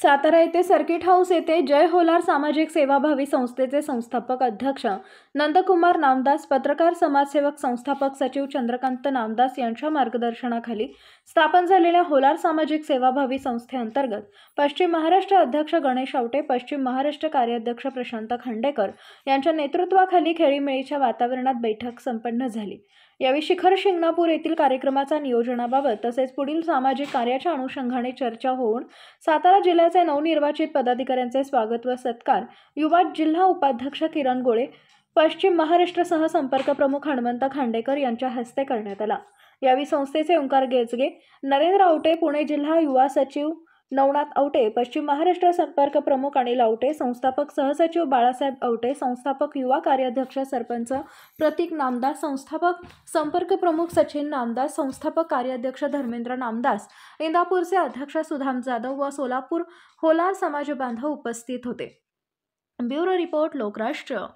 सातारा येथे circuit house येथे जय होलार सामाजिक सेवाभावी संस्थेचे संस्थापक अध्यक्ष नंदकुमार नामदास, पत्रकार समाजसेवक संस्थापक सचिव चंद्रकांत नामदास यांच्या मार्गदर्शनाखाली स्थापन झालेल्या होलार सामाजिक सेवाभावी संस्थेअंतर्गत पश्चिम महाराष्ट्र अध्यक्ष गणेश आवटे, पश्चिम महाराष्ट्र कार्याध्यक्ष प्रशांत खांडेकर यांच्या नेतृत्वाखाली खेळीमेळीच्या वातावरणात बैठक संपन्न झाली। यावेळी शिखर शिंगणापूर येथील कार्यक्रमाच्या नियोजनाबाबत तसेच पुढील सामाजिक कार्याच्या अनुषंगाने चर्चा होऊन सातारा जिल्ह्याचे नवनिर्वाचित पदाधिकाऱ्यांचे स्वागत व सत्कार युवा जिल्हा उपाध्यक्ष किरण गोळे, पश्चिम महाराष्ट्र सह संपर्क प्रमुख हनुमंत खांडेकर यांच्या हस्ते करण्यात आला। यावेळी संस्थेचे ओंकार गेजगे, नरेंद्र आवटे, पुणे जिल्हा युवा सचिव नवनाथ आवटे, पश्चिम महाराष्ट्र संपर्क प्रमुख अनिल आवटे, संस्थापक सहसचिव बाळासाहेब आवटे, संस्थापक युवा कार्याध्यक्ष सरपंच प्रतीक नामदास, संस्थापक संपर्क प्रमुख सचिन नामदास, संस्थापक कार्याध्यक्ष धर्मेंद्र नामदास, इंदापूरचे अध्यक्ष सुधाम जाधव व सोलापूर होलार समाज बांधव उपस्थित होते। Bureau report, Lokrashtra.